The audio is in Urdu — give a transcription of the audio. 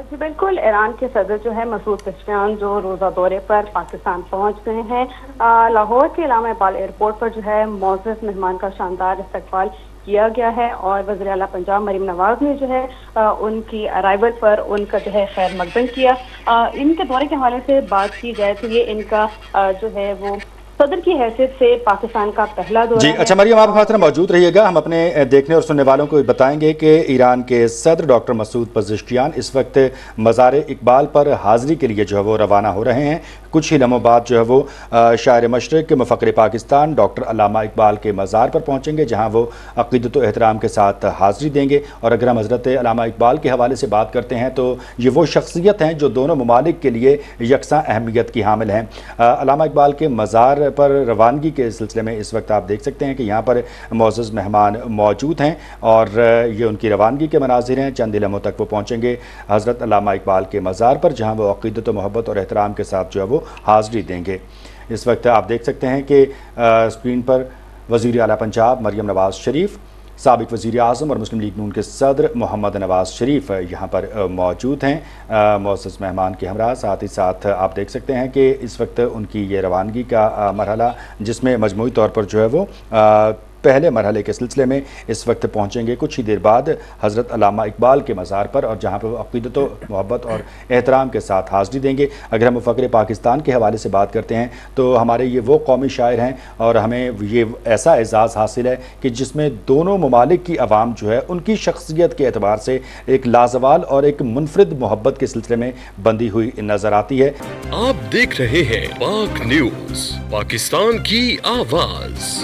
جی بالکل، ایران کے صدر جو ہے مسعود پزشکیان جو روزہ دورے پر پاکستان پہنچ گئے ہیں، لاہور کے علامہ اقبال ایئرپورٹ پر جو ہے معزز مہمان کا شاندار استقبال کیا گیا ہے، اور وزیر اعلیٰ پنجاب مریم نواز نے جو ہے ان کی ارائیول پر ان کا جو ہے خیر مقدم کیا۔ ان کے دورے کے حوالے سے بات کی جائے تو یہ ان کا جو ہے وہ صدر کی حیثیت سے پاکستان کا پہلا جی دورہ ہے۔ اچھا مریم، آپ ہمارے ساتھ موجود رہیے گا۔ ہم اپنے دیکھنے اور سننے والوں کو بتائیں گے کہ ایران کے صدر ڈاکٹر مسعود پزشکیان اس وقت مزار اقبال پر حاضری کے لیے جو ہے وہ روانہ ہو رہے ہیں۔ کچھ ہی لمحوں بعد جو ہے وہ شاعر مشرق مفکر پاکستان ڈاکٹر علامہ اقبال کے مزار پر پہنچیں گے، جہاں وہ عقیدت و احترام کے ساتھ حاضری دیں گے۔ اور اگر ہم حضرت علامہ اقبال کے حوالے سے بات کرتے ہیں تو یہ وہ شخصیت ہیں جو دونوں ممالک کے لیے یکساں اہمیت کی حامل ہیں۔ علامہ اقبال کے مزار پر روانگی کے سلسلے میں اس وقت آپ دیکھ سکتے ہیں کہ یہاں پر معزز مہمان موجود ہیں، اور یہ ان کی روانگی کے مناظر ہیں۔ چند لمحوں تک وہ پہنچیں گے حضرت علامہ اقبال کے مزار پر، جہاں وہ عقیدت و محبت اور احترام کے ساتھ جو ہے وہ حاضری دیں گے۔ اس وقت آپ دیکھ سکتے ہیں کہ اسکرین پر وزیر اعلیٰ پنجاب مریم نواز شریف، سابق وزیر اعظم اور مسلم لیگ نون کے صدر محمد نواز شریف یہاں پر موجود ہیں معزز مہمان کے ہمراہ۔ ساتھ ہی ساتھ آپ دیکھ سکتے ہیں کہ اس وقت ان کی یہ روانگی کا مرحلہ، جس میں مجموعی طور پر جو ہے وہ پہلے مرحلے کے سلسلے میں اس وقت پہنچیں گے کچھ ہی دیر بعد حضرت علامہ اقبال کے مزار پر، اور جہاں پہ وہ عقیدت و محبت اور احترام کے ساتھ حاضری دیں گے۔ اگر ہم مفکر پاکستان کے حوالے سے بات کرتے ہیں تو ہمارے یہ وہ قومی شاعر ہیں، اور ہمیں یہ ایسا اعزاز حاصل ہے کہ جس میں دونوں ممالک کی عوام جو ہے ان کی شخصیت کے اعتبار سے ایک لازوال اور ایک منفرد محبت کے سلسلے میں بندھی ہوئی نظر آتی ہے۔ آپ دیکھ رہے ہیں پاک نیوز، پاکستان کی آواز۔